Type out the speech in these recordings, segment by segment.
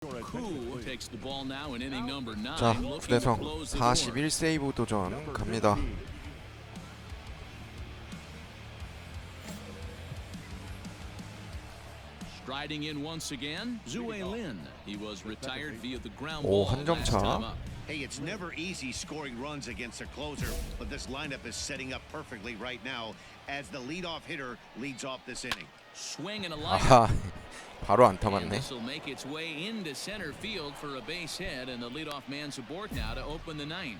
자, 부대성 41세이브 도전 갑니다. 오, 한 점 차. Hey, it's never easy scoring runs against a closer, but this lineup is setting up perfectly right now as the leadoff hitter leads off this inning. 아하, 바로 안타 맞네. This will make its way into center field for a base hit, and the leadoff man's aboard now to open the ninth.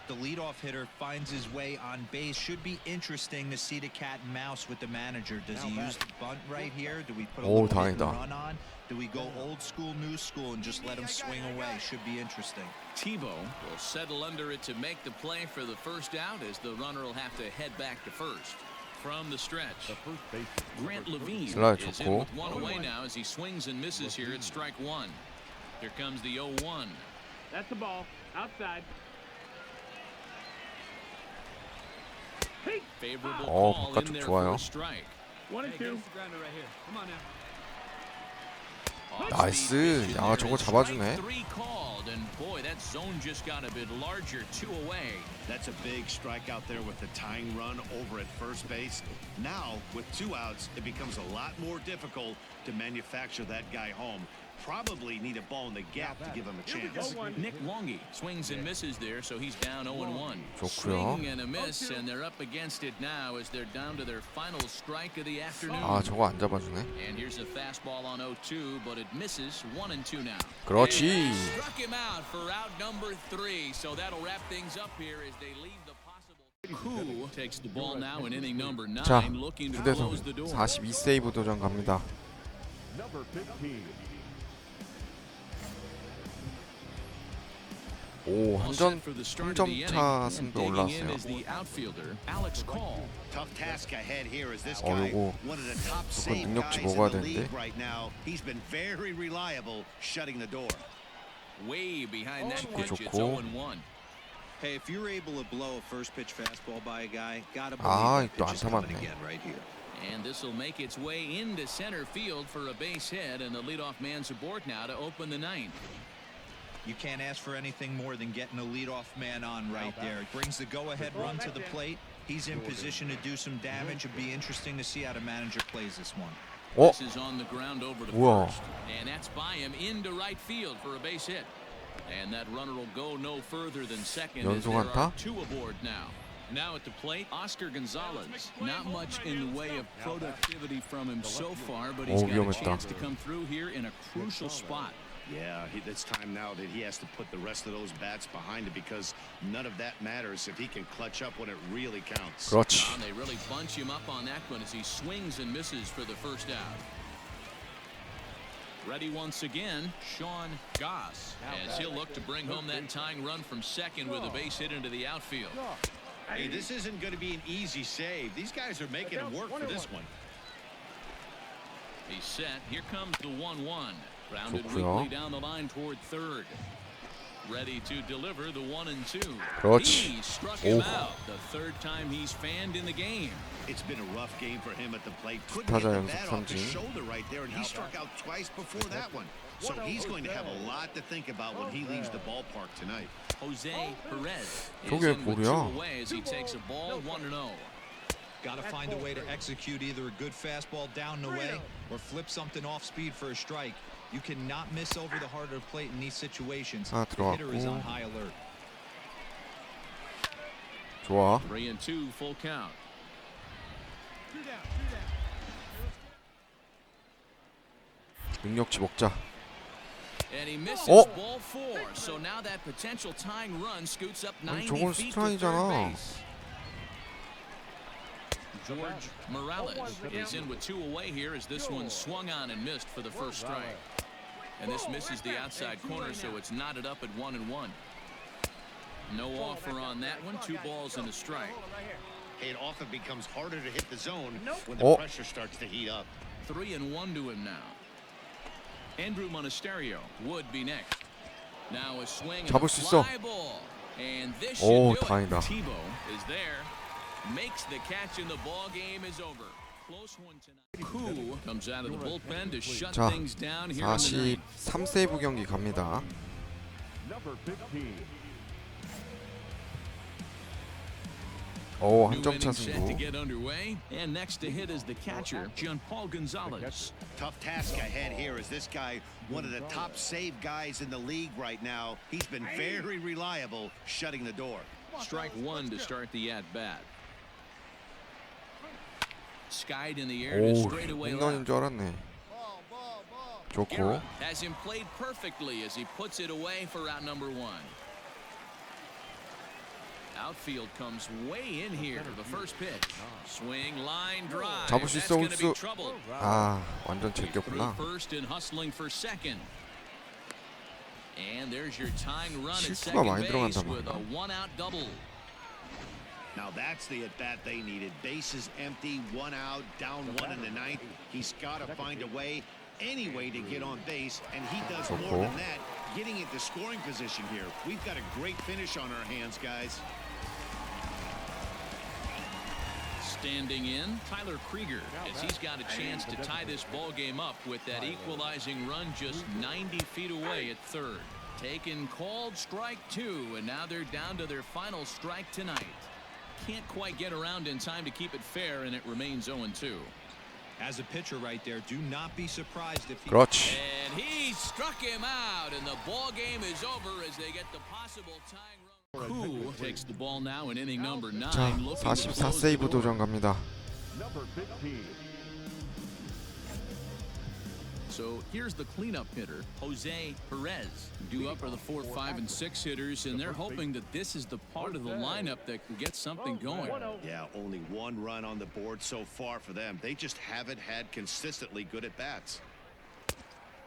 The leadoff hitter finds his way on base. Should be interesting to see the cat and mouse with the manager. Does he use the bunt right here? Do we put a little hit and run on? Do we go old school, new school, and just let him swing away? Should be interesting. Tebow will settle under it to make the play for the first out, as the runner will have to head back to first. From the stretch, Grant Levine is in with one away now as he swings and misses here at strike one. Here comes the 0-1. That's the ball. Outside. Favorable call in there for a strike. 1-2. 나이스. 야, 저거 잡아주네. That's a big strike out there with the tying run over at first base. Now, with 2 outs, it becomes a lot more difficult to manufacture that guy home. Probably need a ball in the gap to give him a chance. Nick Longy swings and misses there, so he's down 0-1. 좋고요. Swing and a miss, and they're up against it now as they're down to their final strike of the afternoon. 아, 저거 안 잡아주네. And here's a fastball on 0-2, but it misses. 1-2 now. 그렇지. Struck him out for out number 3, so that'll wrap things up here as they leave the possible. Who takes the ball now in inning number 9, 자, looking to 부대성 close the door. 42세이브 도전 갑니다. 오, 한 점 차 승부 올라왔어요. Tough task ahead here as this guy, one of the top save guys in the league right now. He's been very reliable shutting the door. Way behind that pitch, it's 0-1. Hey, if you're able to blow a first pitch fastball by a guy, gotta believe the pitch is coming again right here. And this will make its way into center field for a base hit, and the leadoff man's aboard now to open the ninth. You can't ask for anything more than getting a leadoff man on right there. It brings the go-ahead run to the plate. He's in position to do some damage. It'd be interesting to see how the manager plays this one. This is on the ground over to first, and that's by him into right field for a base hit. And that runner will go no further than second as there are 2 aboard now. Now at the plate, Oscar Gonzalez. Not much in the way of productivity from him so far, but he's got a chance to come through here in a crucial spot. Yeah, it's time now that he has to put the rest of those bats behind it, because none of that matters if he can clutch up when it really counts. 그렇지. They really bunch him up on that one as he swings and misses for the first out. Ready once again, Sean Goss, as he'll look to bring home that tying run from second with a base hit into the outfield. Hey, this isn't going to be an easy save. These guys are making him work for this one. He's set. Here comes the 1-1. Grounded weakly down the line toward third. Ready to deliver the 1-2. 그렇지. He struck him out. The third time he's fanned in the game. It's been a rough game for him at the plate. Couldn't 타자 get the 연속 bat off his 삼진. shoulder right there, and he struck out twice before that one. So he's going to have a lot to think about when he leaves the ballpark tonight. Jose Perez is 저게 in with 2 볼이야? away as he takes a ball 1-0. Got to find a way to execute either a good fastball down and away or flip something off speed for a strike. You cannot miss over the heart of the plate in these situations. The hitter is on high alert. 좋아. 3-2 full count. 능력치 먹자. And he misses ball 4. So now that potential tying run scoots up 90 저건 feet to third 스트라이크잖아. base. George Morales is in with 2 away here as this one swung on and missed for the first strike. And this misses the outside corner, so it's knotted up at 1-1. No offer on that one. 2 balls and a strike. It often becomes harder to hit the zone when the pressure starts to heat up. 3-1 to him now. Andrew Monisterio would be next. Now a swing and a fly ball. And this should do it. 다행이다. Tebow is there. Makes the catch and the ball game is over. close one tonight. Who comes out of the bullpen to shut 자, things down here in the ninth. 43세이브 경기 갑니다. 오, 한 점 차 set to 승부. get underway, and next to hit is the catcher, Gonzalez. Tough task ahead here as this guy, one of the top save guys in the league right now. He's been very reliable shutting the door. Strike one to start the at-bat. Skied in the air to 오, straightaway 홈런인 left. 줄 알았네. 좋고. Has him played perfectly as he puts it away for out number one. Outfield comes way in here to the first pitch. Swing, line, drive. 잡을 수 That's 있어, going to be 홀수. trouble. 아, 완전 Through 제꼈구나. first and hustling for second. And there's your tying run at 실수가 second 많이 base 들어간단 with a 말이야. one-out double. Now that's the at-bat they needed. Bases empty, one out, down one in the ninth. He's got to find a way, any way to get on base, and he does more than that, getting into scoring position here. We've got a great finish on our hands, guys. Standing in, Tyler Krieger, as he's got a chance to tie this ball game up with that equalizing run just 90 feet away at third. Taken, called, strike two, and now they're down to their final strike tonight. Can't quite get around in time to keep it fair, and it remains 0-2. As a pitcher right there, do not be surprised if he... 그렇지. And he struck him out, and the ball game is over as they get the possible tying run. Who takes the ball now in inning number 9. 자, looking to close the 44세이브 door. 도전 갑니다. So here's the cleanup hitter, Jose Perez. Due up are the 4, 5, and 6 hitters, and they're hoping that this is the part of the lineup that can get something going. Yeah, only one run on the board so far for them. They just haven't had consistently good at-bats.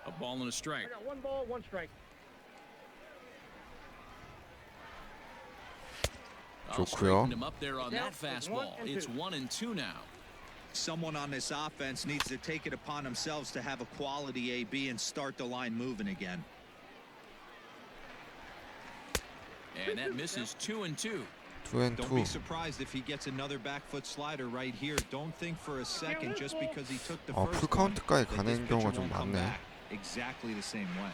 A ball and a strike. I got 1 ball, 1 strike. I'll 좋고요. straighten him up there on that fastball. It's 1-2 now. Someone on this offense needs to take it upon themselves to have a quality AB and start the line moving again. And that misses 2-2. 2앤2. Don't be surprised if he gets another back foot slider right here. Don't think for a second just because he took the 아, first 풀카운트까지 one, that this 가는 pitcher 경우가 좀 won't come 많네. back exactly the same way.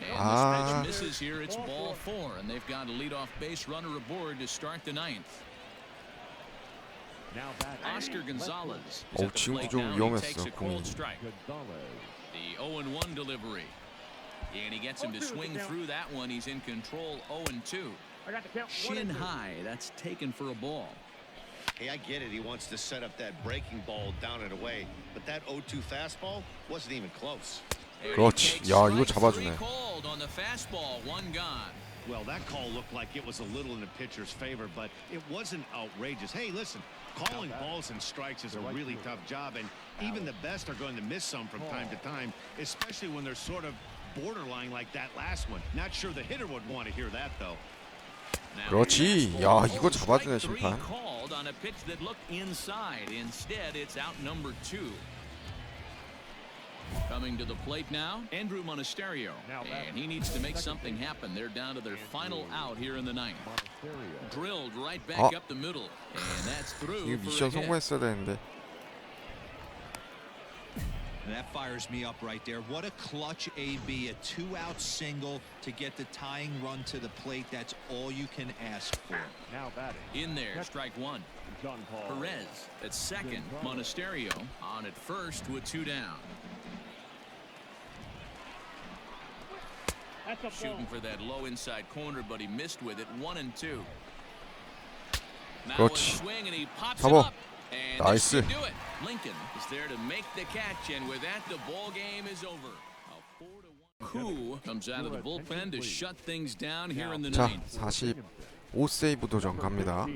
And Ah. this pitch misses here. It's ball 4, and they've got a leadoff base runner aboard to start the 9th. Oscar Gonzalez is at the 지금도 plate 좀 now, and he 위험했어, takes a 공이. cold strike. The 0-1 delivery. And he gets him to swing through that one. He's in control 0-2. I got the count. 1 Shin and 2. high. That's taken for a ball. Hey, I get it. He wants to set up that breaking ball down and away, but that 0-2 fastball wasn't even close. And he 그렇지. takes 야, 이거 strike 잡아주네. 3 called on the fastball. 1 gone. Well, that call looked like it was a little in the pitcher's favor, but it wasn't outrageous. Hey, listen, calling balls and strikes is a really tough job, and even the best are going to miss some from time to time, especially when they're sort of borderline like that last one. Not sure the hitter would want to hear that, though. Now, 그렇지. fastball 야, called, 이거 잡아주네, strike 3 심판. called on a pitch that looked inside. Instead, it's out number 2. Coming to the plate now, Andrew Monisterio. And he needs to make something happen. They're down to their final out here in the 9th. Drilled right back up the middle. And that's through 이거 for 미션 a hit. 성공했어야 되는데. And that fires me up right there. What a clutch AB, a 2-out single to get the tying run to the plate. That's all you can ask for. In there, strike 1. Perez at second. Monisterio on at first with 2 down. That's a Shooting ball. for that low inside corner, but he missed with it. 1-2. Now a 그렇지. swing, and he pops 잡아. it up. And this 나이스. should do it. Lincoln is there to make the catch, and with that, the ball game is over. A 4-1. Who comes out of the bullpen to shut things down here in the 자, 9th? 45세이브 도전 갑니다.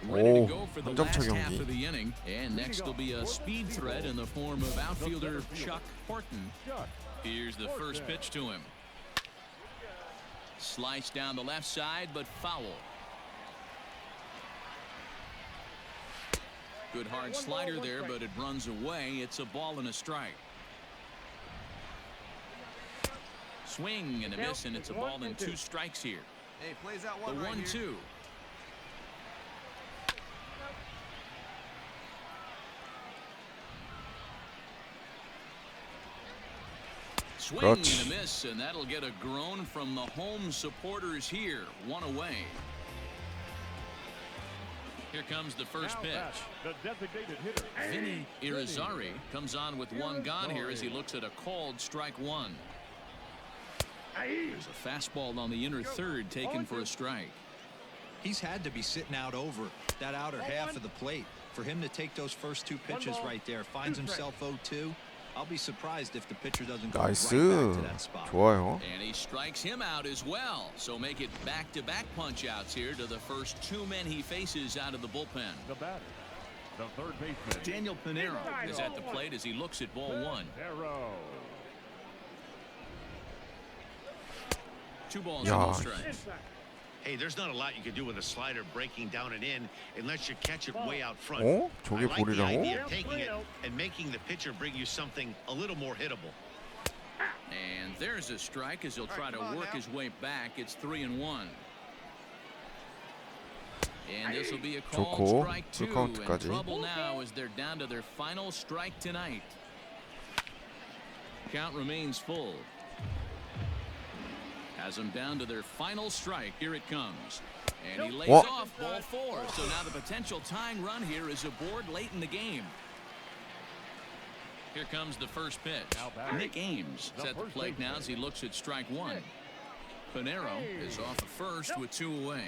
Ready to 오, go for the 한 점 차 last half 경기. of the inning. And next will be a speed threat in the form of outfielder Chuck Horton. Here's the first pitch to him. Sliced down the left side, but foul. Good hard slider there, but it runs away. It's a ball and a strike. Swing and a miss, and it's a ball and 2 strikes here. Hey, plays that The one right here. 1-2. Swing and 그렇지. a miss, and that'll get a groan from the home supporters here. One away. Here comes the first pitch. The designated hitter. Vinny Irizarry comes on with one gone here as he looks at a called strike one. There's a fastball on the inner third taken for a strike. He's had to be sitting out over that outer half of the plate. For him to take those first two pitches right there, finds himself 0-2. I'll be surprised if the pitcher doesn't go right back 나이스. to that spot. 좋아요. And he strikes him out as well. So make it back-to-back punch-outs here to the first two men he faces out of the bullpen. The batter. The third baseman. Daniel Pinero is at the plate as he looks at ball one. Arrow. 2 balls 야. and no strikes. Hey, there's not a lot you can do with a slider breaking down and in unless you catch it way out front. 어? I 저게 like the 볼이라고? idea of taking it and making the pitcher bring you something a little more hittable. And there's a strike as he'll try to work his way back. It's 3-1. And this will be a called 좋고, strike two. 풀카운트까지. And trouble now as they're down to their final strike tonight. Count remains full. Has them down to their final strike. Here it comes. And he lays What? off ball 4. So now the potential tying run here is aboard late in the game. Here comes the first pitch. Nick Ames is at the plate now as he looks at strike one. Pinero is off the first with 2 away.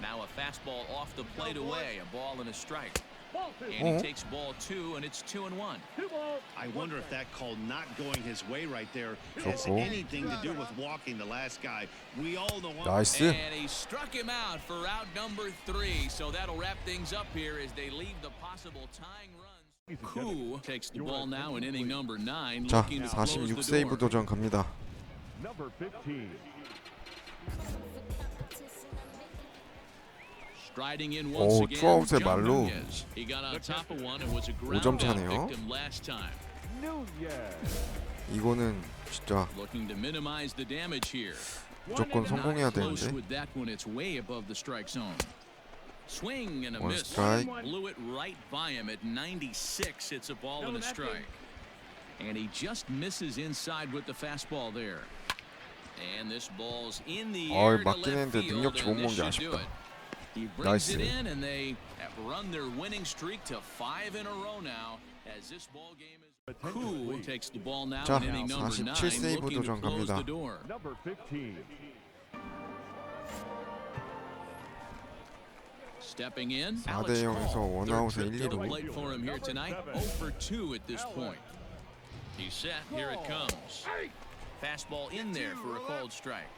Now a fastball off the plate away. A ball and a strike. And he takes ball 2, and it's 2-1. I wonder if that call not going his way right there has 좋고. anything to do with walking the last guy. We all know. 나이스. And he struck him out for out number 3. So that'll wrap things up here as they leave the possible tying runs. Who takes the ball now in inning number 9, 자, looking to close the 46세이브 door. 도전 갑니다. Number 15. Striding in once 오, again, 투아웃의 John 말로 Nunez. He got on top of one and was a ground 5점 out 차네요. victim last time. Nunez. 이거는 진짜 Looking to minimize the damage here. 무조건 성공해야 Not close 되는데. with that one. It's way above the strike zone. Swing and a 원 miss. 스트라이크. Blew it right by him at 96. It's a ball and a strike. And he just misses inside with the fastball there. And this ball's in the air to 맞긴 left 했는데 field, 능력 좋은 and this 건 게 should do 아쉽다. it. He brings 나이스. it in, and they have run their winning streak to 5 in a row now. As this ball game is. Who takes the ball now 자, in inning number 9, 47세이브 looking to 도전 close 갑니다. the door. Number 15. Stepping in, 4대 0에서 원아웃에 1, 2루. plate for him here tonight. 0 for 2 at this point. He's set. Here it comes. Fastball in there for a called strike.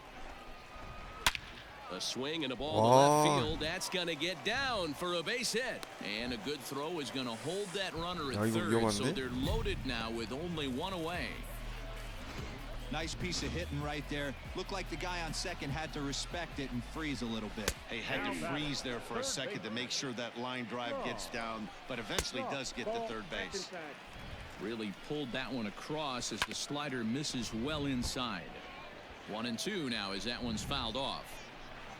A swing and a ball to left field. That's going to get down for a base hit. And a good throw is going to hold that runner at 야, 이거 third. So 위험한데? they're loaded now with only 1 away. Nice piece of hitting right there. Looked like the guy on second had to respect it and freeze a little bit. He had to freeze there for a second to make sure that line drive gets down, but eventually does get to third base. Really pulled that one across as the slider misses well inside. 1-2 now as that one's fouled off.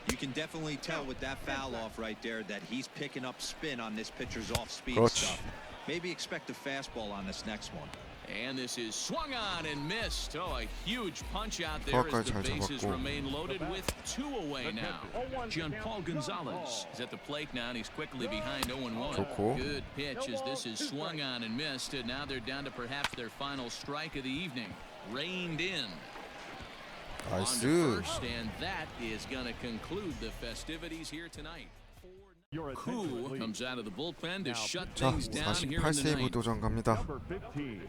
You can definitely tell with that foul off right there that he's picking up spin on this pitcher's off-speed 그렇지. stuff. Maybe expect a fastball on this next one. And this is swung on and missed. Oh, a huge punch out there as the 잘 bases 잡았고. remain loaded with 2 away now. Paul Gonzalez is at the plate now, and he's quickly behind 0-1. 좋고. Good pitch as this is swung on and missed, and now they're down to perhaps their final strike of the evening. Reined in. On to 나이스. first, and that is going to conclude the festivities here tonight. Your Koo attention, please. comes out of the bullpen to shut 자, things down here in the 48세이브 ninth. 도전 갑니다. Number 15.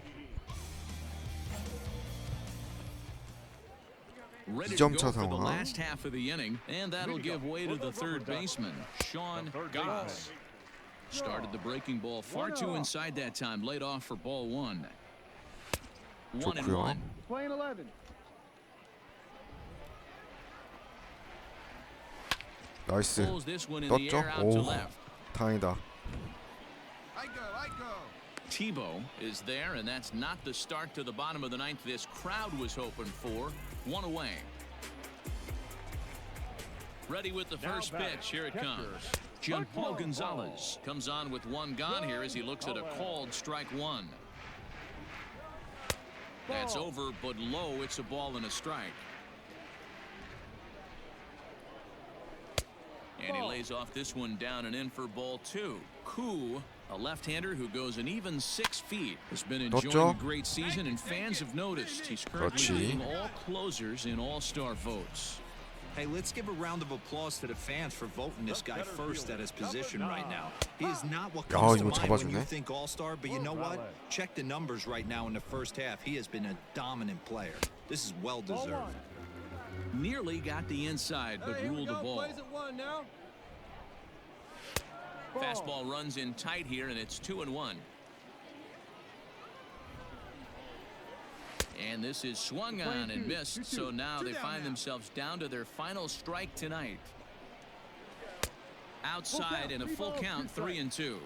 Ready to 2점 go 차 for the 상황. last half of the inning, and that'll give way to the third baseman, Sean Goss. Started the breaking ball far too inside that time, laid off for ball 1. 1-1. Playing 11. 나이스. Pulls this one in the 떴죠? air out to 오, left. 다행이다. Tebow is there, and that's not the start to the bottom of the ninth this crowd was hoping for. 1 away. Ready with the first pitch. Here it comes. Paul Gonzalez comes on with 1 gone here as he looks at a called strike 1. That's over, but low. It's a ball and a strike. And he lays off this one down and in for ball 2. Koo, a left-hander who goes an even 6 feet, has been enjoying a great season, and fans have noticed he's currently leading all closers in all-star votes. Hey, let's give a round of applause to the fans for voting this guy first at his position right now. He is not what comes to mind when you think all-star, but you know what? Check the numbers right now in the first half. He has been a dominant player. This is well-deserved. Nearly got the inside, but ruled a ball. Fastball runs in tight here, and it's 2-1. And this is swung on and missed, so now they find themselves down to their final strike tonight. Outside in a full count, 3-2.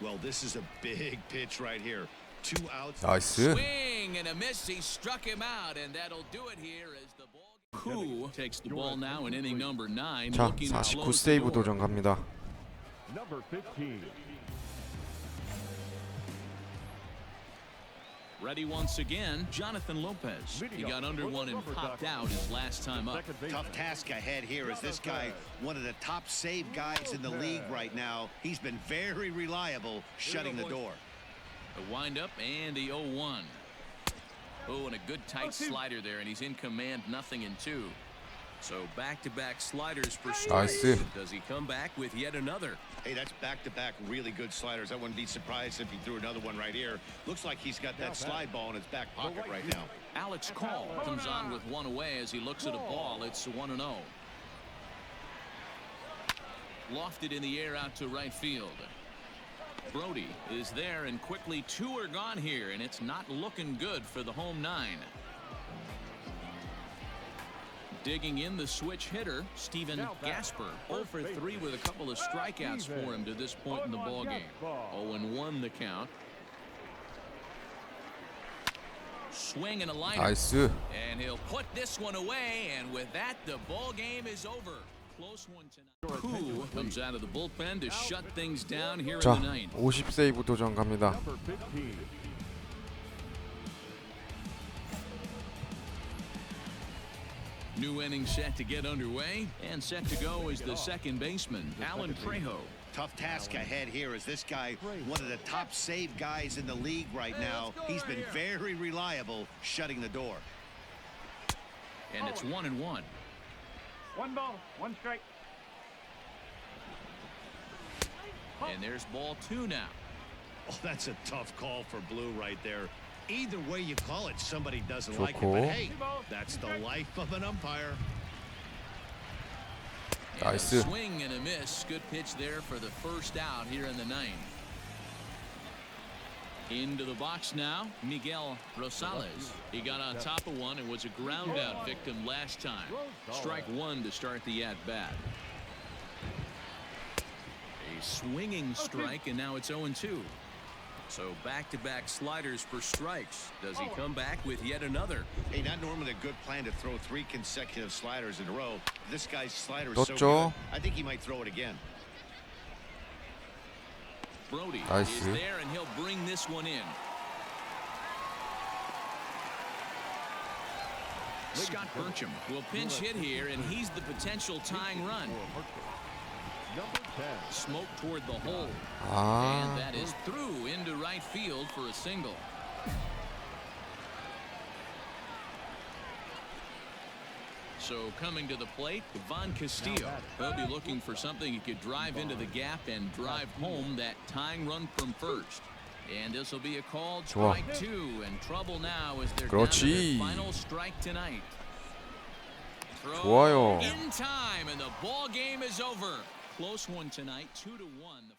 Well, this is a big pitch right here. 2 outs. 나이스. Swing and a miss. He struck him out, and that'll do it here as the ball. Koo takes the ball now in inning number 9. 자, 49 세이브 도전 갑니다. Number 15. Ready once again, Jonathan Lopez. He got under one and popped out his last time up. Tough task ahead here as this guy, one of the top save guys in the league right now. He's been very reliable shutting the door. The windup and the 0-1. Oh, and a good tight slider there, and he's in command, 0-2. So back-to-back sliders for strikes. 나이스. Does he come back with yet another? Hey, that's back-to-back really good sliders. I wouldn't be surprised if he threw another one right here. Looks like he's got that slide ball in his back pocket right now. Alex Call comes on with one away as he looks at a ball. It's 1-0. Lofted in the air out to right field. Brody is there, and quickly 2 are gone here, and it's not looking good for the home 9. Digging in the switch hitter, Steven Gasper, 0 for 3 with a couple of strikeouts for him to this point in the ballgame. 0-1 the count. Swing and a liner. 나이스. And he'll put this one away, and with that, the ball game is over. Close one tonight. Koo comes out of the bullpen to shut things down here 자, in the 9th. 50 세이브 도전 갑니다. Number 15. New inning set to get underway, and set to go is the second baseman, Alan Trejo. Tough task ahead here as this guy, one of the top save guys in the league right now. He's been very reliable shutting the door. And it's 1-1. 1 ball, 1 strike. And there's ball 2 now. Oh, that's a tough call for Blue right there. Either way you call it, somebody doesn't like it. But hey, that's the life of an umpire. And a 나이스. swing and a miss. Good pitch there for the first out here in the 9th. Into the box now, Miguel Rosales. He got on top of one and was a ground out victim last time. Strike 1 to start the at-bat. A swinging strike, and now it's 0-2. So back-to-back sliders for strikes. Does he come back with yet another? Hey, not normally a good plan to throw 3 consecutive sliders in a row. This guy's slider is so 떴죠? good. I think he might throw it again. Brody 나이스. is there, and he'll bring this one in. Scott Burcham will pinch hit here, and he's the potential tying run. Number 10. Smoke toward the hole. 아, And that is through into right field for a single. So coming to the plate, Von Castillo. He'll be looking for something he could drive into the gap and drive home that tying run from first. And this will be a called strike 2, and trouble now as they're down to their final strike tonight. Throw 좋아요. in time, and the ball game is over. Close one tonight, 2-1.